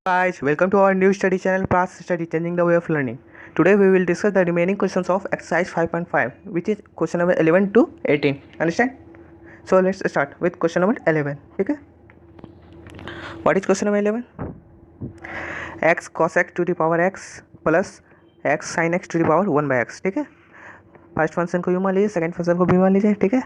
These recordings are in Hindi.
Guys, welcome to our new study channel, Past Study, Changing the Way of Learning. Today we will discuss the remaining questions of exercise 5.5, which is question number 11 to 18. Understand? So let's start with question number 11. Okay? What is question number 11? X cos x to the power x plus x sin x to the power 1 by x. ठीक है, फर्स्ट फंक्शन को यू मान लीजिए, सेकंड फंक्शन को भी मान लीजिए. ठीक है,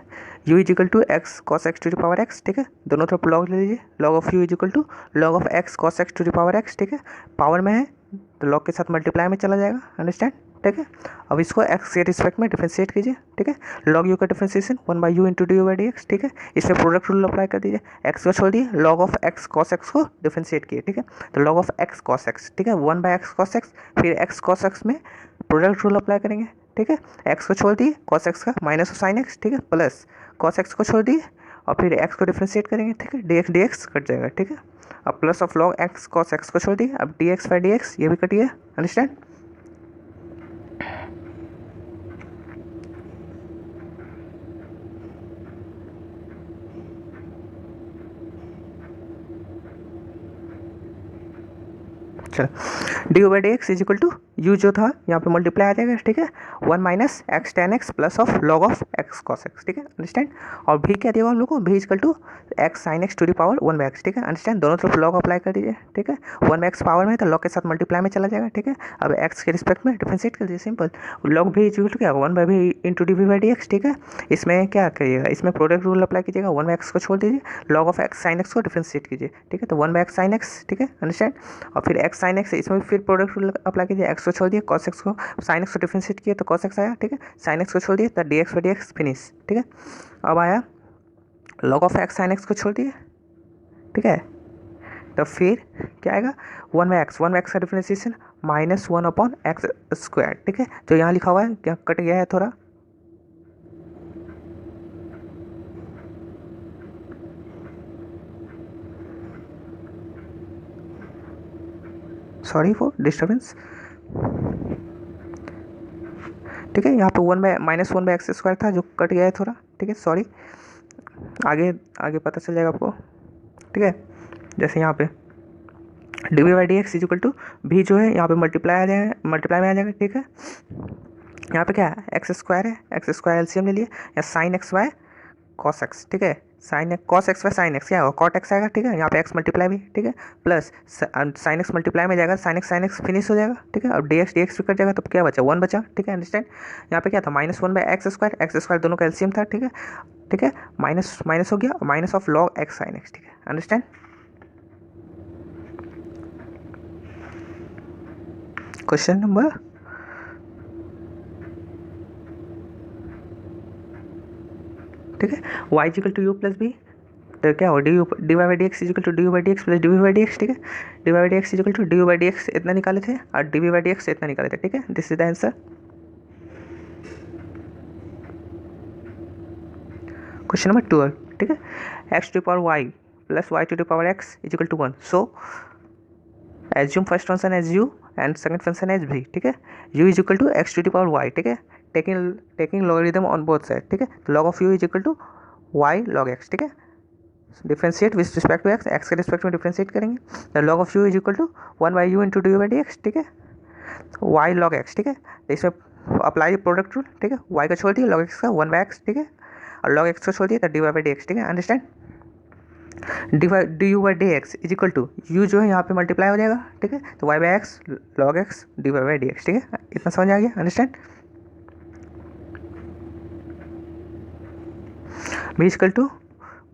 u is equal to x cos x to the power x. ठीक है, दोनों तरफ लॉग ले लीजिए. Log of u is equal to log of x cos x to the power x. ठीक है, पावर में है तो लॉग के साथ मल्टीप्लाई में चला जाएगा. अंडरस्टैंड? ठीक है, अब इसको एक्स के रिस्पेक्ट में डिफरेंशिएट कीजिए. ठीक है, लॉग यू का differentiation 1 by you into D you by D x. ठीक है, इसमें प्रोडक्ट रूल अप्लाई कर दीजिए. एक्स को छोड़ दिए, log of x cos x को डिफरेंशिएट किए. ठीक है, तो log of x cos x. ठीक है, 1 बाई एक्स कॉस एक्स, फिर एक्स कॉस एक्स में प्रोडक्ट रूल अप्लाई करेंगे. ठीक है, एक्स को छोड़ दिए, कॉस एक्स का माइनस ऑफ साइन एक्स. ठीक है, प्लस कॉस एक्स को छोड़ दिए और फिर एक्स को डिफरेंशिएट करेंगे. ठीक है, डी एक्स कट जाएगा. ठीक है, अब plus of log x cos x को छोड़ दिए, अब d x by D x ये भी कट गया. अंडरस्टैंड? चलो, d you by D x is equal to u जो था यहाँ पे मल्टीप्लाई आ जाएगा. ठीक है, 1 minus x ten x plus of log of x cos x. ठीक है, अंडरस्टैंड? और भी क्या दिया हम लोग को, v equal to x sine x to the power 1 by x. ठीक है, अंडरस्टैंड? दोनों तरफ लॉग अप्लाई कर दीजिए. ठीक है, 1 बाई एक्स पावर में तो लॉग के साथ मल्टीप्लाई में चला जाएगा. ठीक है, अब एक्स के रिस्पेक्ट में डिफरेंशिएट कर दीजिए. Simple, log v equal to क्या होगा, 1 बाई भी into D we by D x. ठीक है, इसमें क्या करिएगा, इसमें प्रोडक्ट रूल अप्लाई कीजिएगा. 1 बाई एक्स को छोड़ दीजिए, log of x sine x को डिफरेंशिएट कीजिए. ठीक है, तो 1 बाई एक्स साइन एक्स. ठीक है, अंडरस्टैंड? और फिर एक्स साइन एक्स, इसमें फिर प्रोडक्ट रूल अप्लाई कीजिए. एक्स को छोड़ दिए, कॉस एक्स को साइन एक्स को डिफरेंशिएट किया तो कॉस एक्स आया. ठीक है, साइन एक्स को छोड़ दिए तो d x by D x finish. ठीक है, अब आया log of x sine x को छोड़ दिए. ठीक है, तो फिर क्या आएगा, 1 बाई एक्स का differentiation minus 1 upon x square. ठीक है, जो यहाँ लिखा हुआ है क्या कट गया है थोड़ा, सॉरी फॉर डिस्टर्बेंस. ठीक है, यहाँ पे minus one by x square था जो कट गया है थोड़ा. ठीक है, सॉरी, आगे आगे पता चल जाएगा आपको. ठीक है, जैसे यहाँ पे d we by D x equal to v जो है यहाँ पे मल्टीप्लाई में आ जाएगा. ठीक है, यहाँ पे क्या है, एक्स स्क्वायर है, एक्स स्क्वायर एलसीएम ले लिए, या sine x by cos x. ठीक है, sine cos x by sine x क्या होगा, कॉट एक्स आएगा. ठीक है, यहाँ पे एक्स मल्टीप्लाई भी. ठीक है, प्लस साइन एक्स मल्टीप्लाई में जाएगा, साइन एक्स फिनिश हो जाएगा. ठीक है, अब डी एक्स भी कट जाएगा तो क्या बचा, 1 बचा. ठीक है, अंडरस्टैंड? यहाँ पे क्या था, माइनस 1 बाई एक्स स्क्वायर दोनों का एलसीएम था. ठीक है, ठीक है, माइनस माइनस हो गया, minus of log x sine x. ठीक है, अंडरस्टैंड? क्वेश्चन नंबर ठीक है, y equal to u plus v, तो क्या हो, d Y by D x equal to d you by D x plus d we by D x. ठीक है, D Y by D x equal to d you by D x इतना निकाले थे और d we by D x इतना निकाले थे. ठीक है, this is the answer. Question number 12. ठीक है, x to power y plus y to power x is equal to 1. So assume first function as u and second function as v. ठीक है, u is equal to x to power y. ठीक है, taking logarithm on both side. ठीक है, तो log of u is equal to y log x. ठीक है, differentiate with respect to x के रिस्पेक्ट में डिफ्रेंशिएट करेंगे. The log of u is equal to 1 by you into D you by D x. ठीक है, वाई लॉग एक्स. ठीक है, तो इसमें अप्लाई प्रोडक्ट रूल. ठीक है, वाई को छोड़ दिए, लॉग एक्स का 1 बाई एक्स. ठीक है, और लॉग एक्स को छोड़ दिए तो D Y by D x. ठीक है, understand? D you by D x is equal to u जो है यहाँ पे मल्टीप्लाई हो जाएगा. ठीक है, तो y by x log x d Y by D x. ठीक है, इतना समझ आ गया? Understand? b is equal to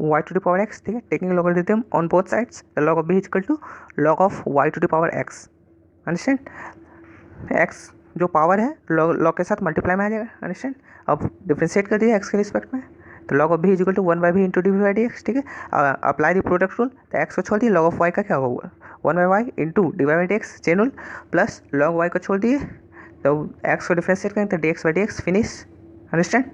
y to the power x. ठीक है, taking logarithm on both sides, the log of b is equal to log of y to the power x. Understand? x जो पावर है लॉग के साथ मल्टीप्लाई में आ जाएगा. अंडरस्टैंड? अब डिफ्रेंशिएट कर दिया x के रिस्पेक्ट में, तो log of b is equal to 1 by भी into D by D x. ठीक है, अप्लाई द प्रोडक्ट रूल, तो x को छोड़ दिए, log ऑफ y का क्या होगा, 1 by Y into D by D x chain rule, plus log y को छोड़ दिए तो x को डिफ्रेंशिएट करेंगे तो d x by D x finish. Understand?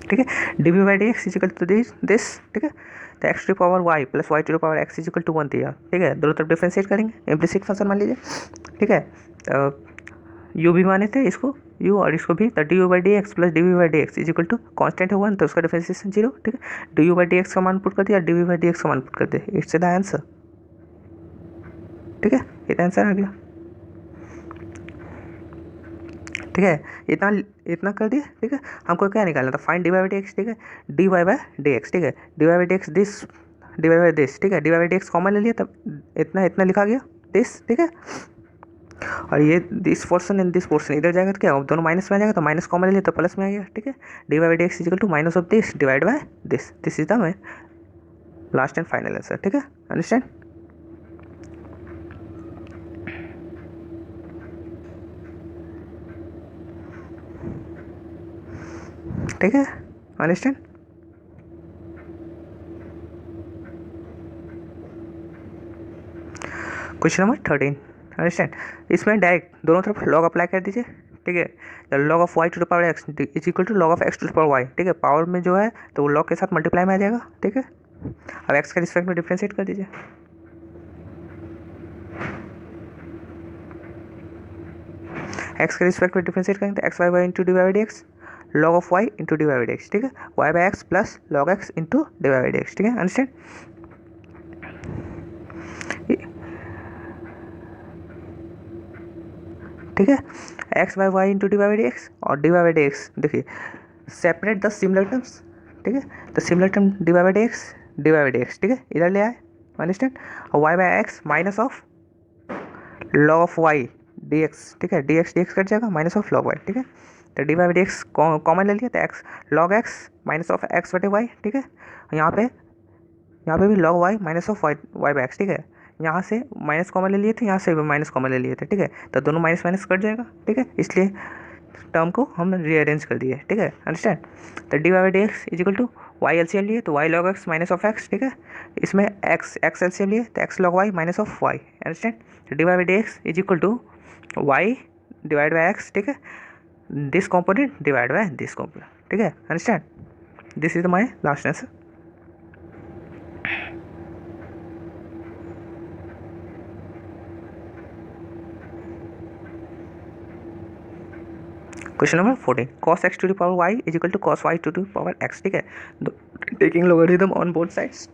ठीक है, d we by D x is equal to this. ठीक है, तो x to power y plus y to power x is equal to 1 दिया. ठीक है, दोनों तरफ डिफ्रेंशिएट करेंगे, इम्प्लिसिट फंक्शन मान लीजिए. ठीक है, तो यू भी माने थे इसको यू और इसको भी, तो D you by D x plus d we by D x is equal to constant है 1, तो उसका डिफरेंशिएशन 0, ठीक है। D you by D x का मान पुट कर दिया, d we by D x का मान पुट कर दिया, इट्स द आंसर, ठीक है। ये आंसर आ गया, ठीक है। इतना इतना कर दिया, ठीक है। हमको क्या निकालना था, find d Y by D x, ठीक है, D Y by D x, ठीक है, D Y by D x this, d Y by this, ठीक है, D Y by D x common ले लिया, तब इतना इतना लिखा गया दिस, ठीक है। और ये this portion and this portion इधर जाएगा तो क्या होगा, दोनों माइनस में आ जाएगा, तो माइनस कॉमन ले लिया तो प्लस में आ गया, ठीक है। D Y by D x equal to minus of this divide by this, this is the my last and final answer, ठीक है। अंडरस्टैंड, ठीक है। Understand, question number 13, understand. इसमें डायरेक्ट दोनों तरफ लॉग अप्लाई कर दीजिए, ठीक है। The log of y to the power x is equal to log of x to the power y, ठीक है। पावर में जो है तो वो लॉग के साथ मल्टीप्लाई में आ जाएगा, ठीक है। अब एक्स के रिस्पेक्ट में डिफ्रेंशिएट कर दीजिए, एक्स के रिस्पेक्ट में डिफ्रेंशिएट करेंगे तो X Y Y into D Y by D X log of Y into D Y by D x, ठीक है। Y by X plus log X into D Y by D x, ठीक है। अंडरस्टैंड, ठीक है। X by Y into D Y by D X और D Y by D X, देखिए सेपरेट द सिमिलर टर्म्स, ठीक है। The similar term D Y by D x, d Y by D x, ठीक है, इधर ले आए, अंडरस्टैंड। और y by x minus of log of y d x, ठीक है, डी एक्स कट जाएगा माइनस ऑफ लॉग वाई, ठीक है। तो D Y by D x common ले लिया तो x log x minus of x बटे वाई, ठीक है। यहाँ पे भी log Y minus of y y by x, ठीक है। यहाँ से माइनस कॉमन ले लिए थे, यहाँ से भी माइनस कॉमन ले लिए थे, ठीक है। तो दोनों माइनस माइनस कट जाएगा, ठीक है, इसलिए टर्म को हम रीअरेंज कर दिए, ठीक है। अंडरस्टैंड, तो D Y by D x is equal to Y LCM लिए तो Y log x minus of X, ठीक है। इसमें एक्स एलसीएम लिए तो x log Y minus of Y, understand. तो D Y by D x is equal to Y divide by x, ठीक है, this component divide by this component, ठीक है। Understand, this is my last answer. Question number 14, cos x to the power y is equal to cos y to the power x, ठीक है। Taking logarithm on both sides,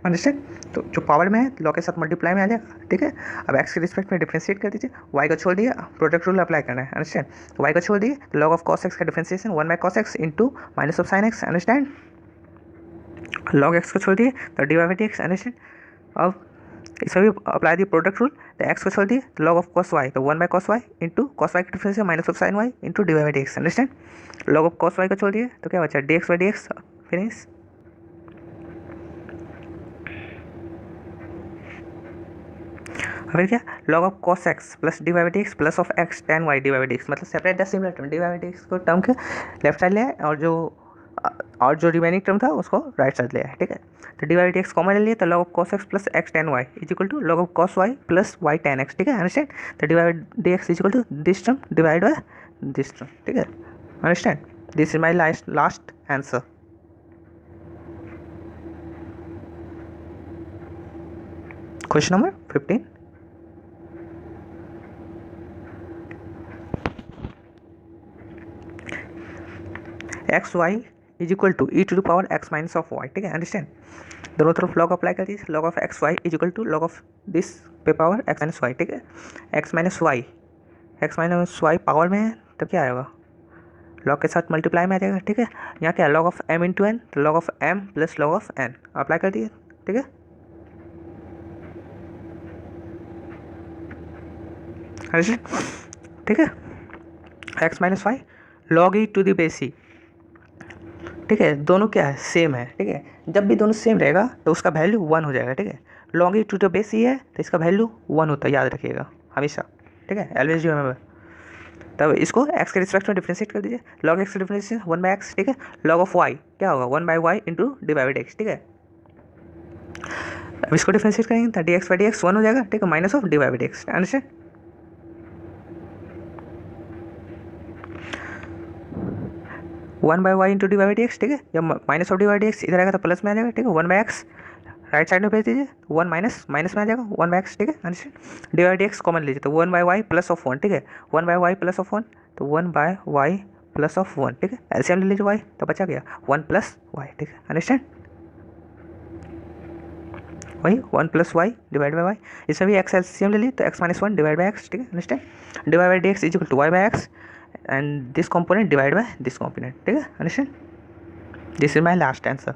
understand. तो जो पावर में है लॉग के साथ मल्टीप्लाई में आ जाएगा, ठीक है। अब x के रिस्पेक्ट में डिफरेंशिएट कर दीजिए, y को छोड़ दिए, प्रोडक्ट रूल अप्लाई करना है, अंडरस्टैंड। तो y को छोड़ दिए तो लॉग ऑफ cos x का differentiation 1 by cos x into minus of sin x, understand. Log x को छोड़ दिए तो D Y by D x, understand. अब इसमें भी अप्लाई दिए प्रोडक्ट रूल, तो एक्स को छोड़ दिए लॉग ऑफ कॉस वाई तो 1 by cos Y into cos Y का डिफरेंस है minus of sine Y into D Y by D x, understand. Log of cos Y को छोड़ दिए तो क्या बचा, D x by D x, finish. फिर क्या, log of cos x plus D Y by D x plus of X tan Y D Y by D X, मतलब separate the similar term, D Y by D x को टर्म के लेफ्ट साइड ले आए और जो रिमेनिंग टर्म था उसको राइट साइड ले आए, ठीक है। तो D y d x common ले लिए तो log of cos x plus x tan y is equal to log of cos y plus y tan x, ठीक है, अंडरस्टैंड। तो D y d x is equal to this term divide by this term, ठीक है, understand. This is my last answer. Question number 15, x y is equal to e to the power x minus of y, ठीक है, अंडरस्टैंड। दोनों तरफ लॉग अप्लाई कर दीजिए, log of x y is equal to log of this पे पावर एक्स माइनस वाई, ठीक है। एक्स माइनस वाई पावर में है तो क्या आएगा, लॉग के साथ मल्टीप्लाई में आ जाएगा, ठीक है। यहाँ क्या log of M into N, तो log of M plus log of N apply कर दिए, ठीक है, ठीक है। X minus Y log E to the base E, ठीक है, दोनों क्या है सेम है, ठीक है। जब भी दोनों सेम रहेगा तो उसका वैल्यू 1 हो जाएगा, ठीक है। Log E to the base E है तो इसका वैल्यू 1 होता है, याद रखिएगा हमेशा, ठीक है, ऑलवेज यू रिमेंबर। तब इसको एक्स के रिस्पेक्ट में डिफरेंशिएट कर दीजिए, लॉग एक्स का डिफरेंशिएशन 1 बाई एक्स, ठीक है। लॉग ऑफ वाई क्या होगा 1 by Y into D by D x, ठीक है। अब इसको डिफरेंशिएट करेंगे तो d x by D x 1 हो जाएगा, ठीक है, minus of d by D x, understand. One by Y into D by D x, ठीक है। जब minus of d by D x इधर आएगा तो प्लस में आ जाएगा, ठीक है। 1 बाई एक्स राइट साइड में भेज दीजिए, 1 माइनस माइनस में आ जाएगा 1 बाई एक्स, ठीक है, अंडरस्टैंड। डिवाइड एक्स कॉमन लीजिए तो 1 बाई वाई प्लस ऑफ 1, ठीक है, 1 बाई वाई प्लस ऑफ 1 तो 1 बाय वाई प्लस ऑफ 1, ठीक है, एलसीएम ले लीजिए वाई तो बचा गया 1 प्लस वाई, ठीक है, अंडरस्टैंड। वही 1 plus y divide by y, इसमें भी एक्स एलसीएम ले ली तो x minus 1 divide by x, ठीक है, understand. Divide by D x is equal to y by x and this component divide by this component, ठीक है, understand. This is my last answer.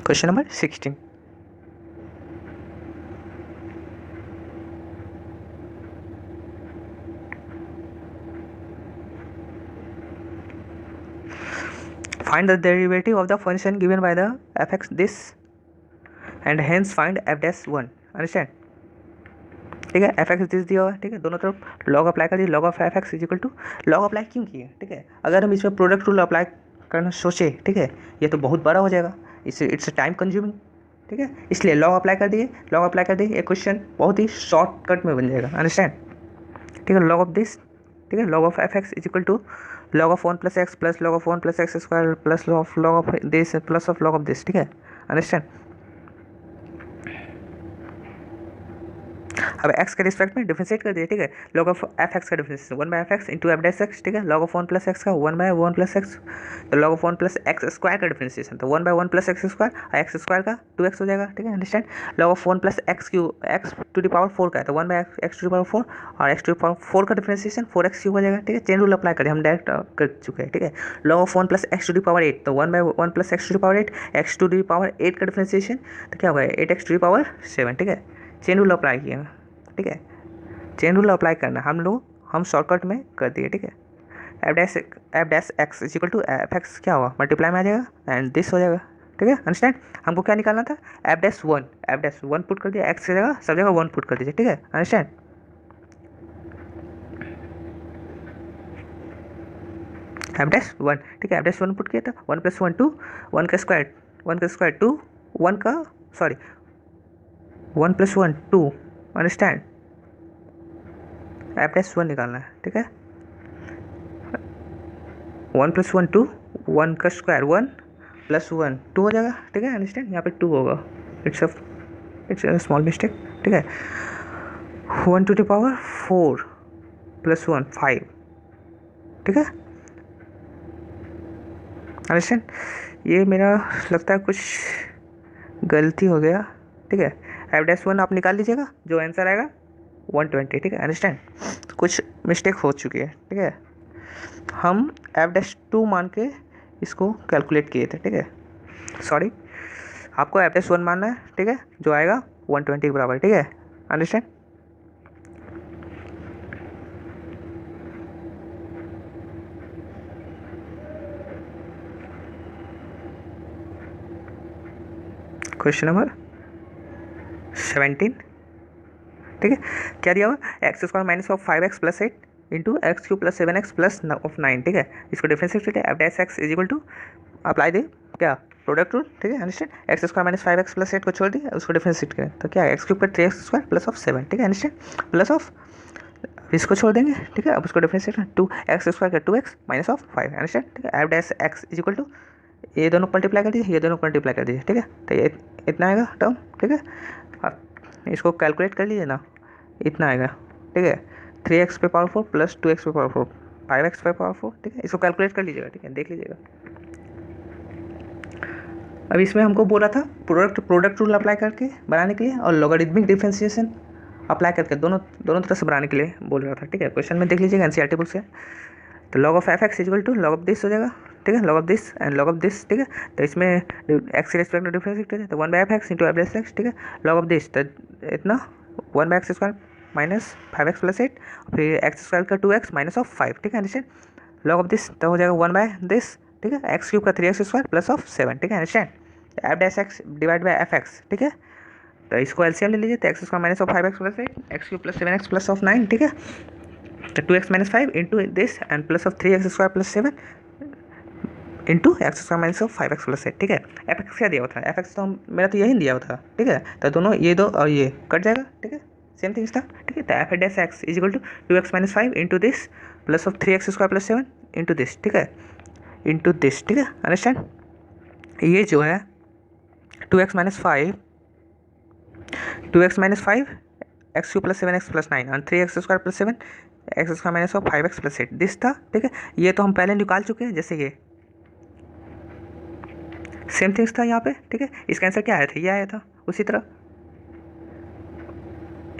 Question number 16. Find the derivative of the function given by the fx this and hence find f dash 1. Understand? ठीक है, एफ एक्स दिस दिया हुआ है, ठीक है, दोनों तरफ लॉग अप्लाई कर दिए, log of f x is equal to log apply क्यों किए, ठीक है, अगर हम इसमें प्रोडक्ट रूल अप्लाई करना सोचे, ठीक है, ये तो बहुत बड़ा हो जाएगा, इट्स टाइम कंज्यूमिंग, ठीक है, इसलिए लॉग अप्लाई कर दिए, लॉग अप्लाई कर दिए, ये क्वेश्चन बहुत ही शॉर्टकट में बन जाएगा, अंडरस्टैंड, ठीक है। लॉग ऑफ दिस, ठीक है, log of f x is equal to log of 1 plus x plus log of 1 plus x square plus log of this plus of log of this, ठीक है, अंडरस्टैंड। अब x के रिस्पेक्ट में डिफरेंशिएट कर दिए, ठीक है, log ऑफ एफ एक्स का differentiation 1 by f x into f dash x, ठीक है, log ऑफ 1 प्लस एक्स का 1 बाई 1 प्लस एक्स, तो log of 1 plus x square का डिफरेंशिएशन तो 1 बाई 1 प्लस एक्स स्क्वायर और एक्स स्क्वायर का 2x हो जाएगा, ठीक है, understand. log of 1 plus x cube x to the power 4 का है तो 1 by x to the power 4 और एक्स टू द पावर 4 का डिफरेंशिएशन 4x क्यूब हो जाएगा, ठीक है, चेन रूल अप्लाई करें, हम डायरेक्ट कर चुके हैं, ठीक है। log of 1 plus x to the power 8 तो 1 by 1 plus x to the power 8 x to the power 8 का डिफरेंशिएशन तो क्या होगा 8x टू द पावर 7, ठीक है, चेन रूल अप्लाई किया, ठीक है, चेन रूल अप्लाई करना हम शॉर्टकट में कर दिए, ठीक है। F dash x is equal to f x क्या होगा मल्टीप्लाई में आ जाएगा एंड दिस हो जाएगा, ठीक है, अंडरस्टैंड। हमको क्या निकालना था एफ डैश 1 पुट कर दिया, एक्स की जगह सब जगह 1 पुट कर दीजिए, ठीक है, अंडरस्टैंड। एफ डैश 1, ठीक है, एफ डैश 1 पुट किया था 1 प्लस 1 2 1 का स्क्वायर 2 1 का sorry 1 plus 1 2, understand. F dash 1 निकालना है, ठीक है, 1 प्लस 1 2 1 का स्क्वायर 1 प्लस 1 2 हो जाएगा, ठीक है, अंडरस्टैंड, यहाँ पे 2 होगा, इट्स अ स्मॉल मिस्टेक, ठीक है, 1 टू द पावर 4 प्लस 1 5, ठीक है, अंडरस्टैंड। ये मेरा लगता है कुछ गलती हो गया, ठीक है, एफ डैश 1 आप निकाल लीजिएगा, जो आंसर आएगा 120, ठीक है, अंडरस्टैंड, कुछ मिस्टेक हो चुकी है, ठीक है, हम एफ डैश 2 मान के इसको कैलकुलेट किए थे, ठीक है, सॉरी, आपको एफ डैश 1 मानना है, ठीक है, जो आएगा 120 के बराबर, ठीक है, अंडरस्टैंड। क्वेश्चन नंबर 17, ठीक है, क्या दिया हुआ X square minus of 5x plus 8 into X cube plus 7x plus of 9, ठीक है, इसको डिफरेंशिएट करते हैं, F dash x is equal to apply the क्या प्रोडक्ट रूल, ठीक है, understand, X square minus 5x plus 8 को छोड़ दिया, उसको डिफरेंशिएट करें तो क्या एक्स क्यूब पर 3x स्क्वायर प्लस ऑफ 7, ठीक है, अंडरस्टैंड, प्लस ऑफ इसको छोड़ देंगे, ठीक है, अब उसको डिफरेंशिएट करें 2x स्क्वायर का 2x माइनस ऑफ 5, अंडरस्टैंड, ठीक है, f dash x is equal to ये दोनों मल्टीप्लाई कर दीजिए, ये दोनों मल्टीप्लाई कर दीजिए, ठीक है, तो ये इतना आएगा टर्म, ठीक है, आप इसको कैलकुलेट कर लीजिए ना, इतना आएगा, ठीक है, 3x पे पावर 4 प्लस 2x पे पावर 4 5x पे पावर 4, ठीक है, इसको कैलकुलेट कर लीजिएगा, ठीक है, देख लीजिएगा। अब इसमें हमको बोला था प्रोडक्ट रूल अप्लाई करके बनाने के लिए और लॉगरिथमिक डिफरेंशिएशन अप्लाई करके दोनों तरफ से बनाने के लिए बोल रहा था, ठीक है, क्वेश्चन में देख लीजिएगा एनसीईआरटी बुक से, तो log of f x equal to log of this हो जाएगा, ठीक है, log of this and log of this, ठीक है, तो इसमें एक्स के रिस्पेक्ट में डिफरेंशिएट करें तो 1 by f x into f dash x, ठीक है, log ऑफ दिस तो इतना 1 by x square minus 5x plus 8 फिर एक्स स्क्वायर का 2x माइनस ऑफ 5, ठीक है, अंडरस्टैंड, log ऑफ दिस तो हो जाएगा 1 बाय दिस, ठीक है, एक्स क्यूब का 3x स्क्वायर प्लस ऑफ 7, ठीक है, understand, F dash x divide by f x, ठीक है, तो इसको एलसीएम ले लीजिए तो x square minus of 5x plus 8 x cube plus 7x plus of 9, ठीक है, तो 2x minus 5 into this and plus of 3x square plus 7 into x square minus of 5x plus 8, ठीक है, एफ एक्स क्या दिया हुआ था, एफ एक्स तो मेरा तो यही दिया हुआ था, ठीक है, तो दोनों ये दो और ये कट जाएगा, ठीक है, सेम थिंग्स था, ठीक है, तो f dash x is equal to 2x minus 5 into this plus of 3x square plus 7 into this, ठीक है, इंटू दिस, ठीक है, अंडरस्टैंड। ये जो है 2x minus 5 x cube plus 7x plus 9 और 3x square plus 7 x square minus 5x plus 8 this था, ठीक है। ये तो हम पहले निकाल चुके हैं, जैसे ये सेम थिंग्स था यहाँ पे, ठीक है। इसका आंसर क्या आया था, ये आया था। उसी तरह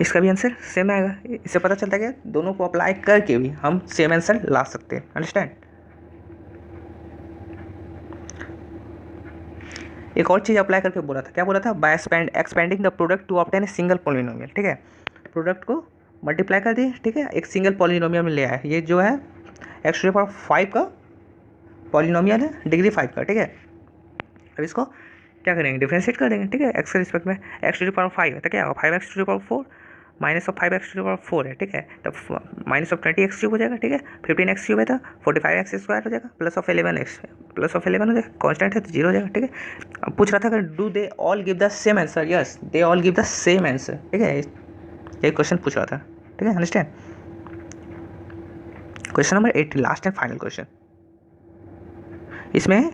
इसका भी आंसर सेम आएगा। इससे पता चलता है कि दोनों को अप्लाई करके भी हम सेम आंसर ला सकते हैं, अंडरस्टैंड। एक और चीज़ अप्लाई करके बोला था, क्या बोला था, by expanding the product to obtain a single polynomial, ठीक है। प्रोडक्ट को मल्टीप्लाई कर दिए, ठीक है, एक सिंगल पॉलिनोमियल में ले आया। ये जो है एक्स टू द पावर 5 का पॉलिनोमियल है, डिग्री 5 का, ठीक है। अब इसको क्या करेंगे, डिफरेंशिएट कर देंगे, ठीक है, एक्स के रिस्पेक्ट में। एक्स टू द पावर 5 है तो क्या होगा, 5x to the power 4 minus of 5x to the power 4 है, ठीक है, तब माइनस ऑफ 20x क्यूब हो जाएगा, ठीक है। 15x क्यूब है तो 45x स्क्वायर हो जाएगा, प्लस ऑफ 11 हो जाएगा, कॉन्स्टेंट है तो 0 हो जाएगा, ठीक है। अब पूछ रहा था कि do they all give the same answer, yes they all give the same answer, ठीक है। ये क्वेश्चन पूछ रहा था, ठीक है, understand. Question number 8, last and final question. इसमें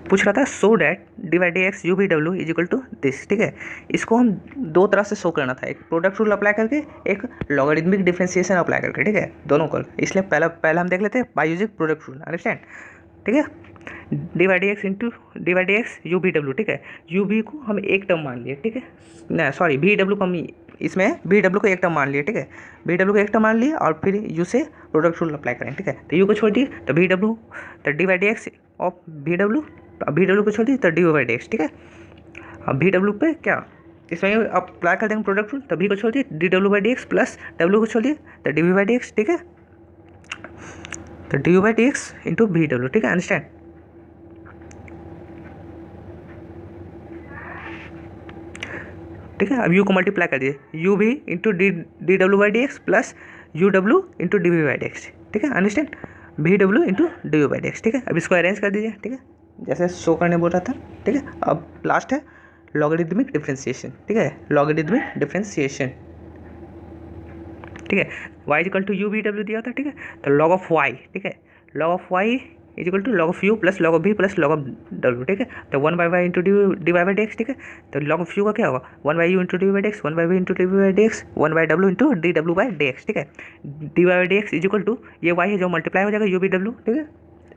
पूछ रहा था so that divide x u v डब्ल्यू इज इक्वल टू दिस, ठीक है। इसको हम दो तरह से शो करना था, एक प्रोडक्ट रूल अप्लाई करके, एक लॉगरिथमिक डिफरेंशिएशन अप्लाई करके, ठीक है, दोनों को। इसलिए पहला हम देख लेते हैं by using product rule, understand, ठीक है। Divide x u v W, ठीक है। यू वी को हम एक टर्म मान लिए, ठीक है, ना सॉरी वी डब्ल्यू को हम इसमें वी डब्ल्यू को एक टर्म मान लिए, ठीक है। वी डब्ल्यू को एक टर्म मान लिए और फिर यू से प्रोडक्ट रूल अप्लाई करें, ठीक है। तो यू को छोड़ दिए तो वी डब्ल्यू, तो divide x of V W को छोड़ दिए तो डी बाई डी एक्स, ठीक है। अब वी डब्ल्यू पे क्या इसमें अप्लाई कर देंगे प्रोडक्ट रूल, तो वी को छोड़ दिए D W by D x plus W को छोड़ दिए तो D we by D x, ठीक है। तो D you by D X into V W, ठीक है, अंडरस्टैंड। ठीक है, अब यू को मल्टीप्लाई कर दिए U V into D W by D x plus U W into D we by D x, ठीक है, understand. V W into D you by D x, ठीक है। अब इसको अरेंज कर दीजिए, ठीक है, जैसे शो करने बोल रहा था, ठीक है। अब लास्ट है लॉगरिथमिक डिफरेंशिएशन, ठीक है, लॉगरिथमिक डिफरेंशिएशन, ठीक है। y equal to u v डब्ल्यू दिया था, ठीक है, तो लॉग ऑफ y, ठीक है, log of y is equal to log of u plus log of v plus log of डब्ल्यू, ठीक है। तो 1 by Y into D Y by D x, ठीक है। तो लॉग ऑफ यू का क्या होगा 1 by you into D by D x, 1 by V into D by D x, 1 by W into D W by D x, ठीक है। D Y by D x is equal to ये y है जो मल्टीप्लाई हो जाएगा यू वी डब्ल्यू, ठीक है,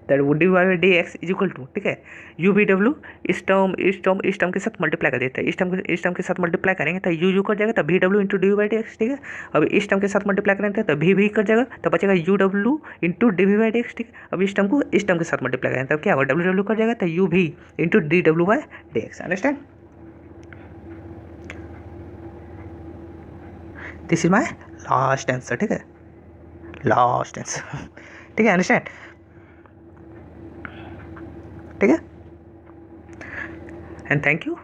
तो D Y by D x is equal to, ठीक है, यू वी डब्ल्यू इस टर्म के साथ मल्टीप्लाई कर देते हैं, इस टर्म के साथ मल्टीप्लाई करेंगे तो यू कर जाएगा, तो we W into D by D x, ठीक है। अब इस टर्म के साथ मल्टीप्लाई करेंगे तो भी कर जाएगा, तो बचेगा u W into D we by D x, ठीक है। अब इस टर्म को इस टर्म के साथ मल्टीप्लाई करेंगे तब क्या होगा डब्ल्यू कर जाएगा, तो यू भी into D W by D x, understand. This is my last answer, ठीक है, लास्ट आंसर, ठीक है, अंडरस्टैंड, ठीक है। And thank you.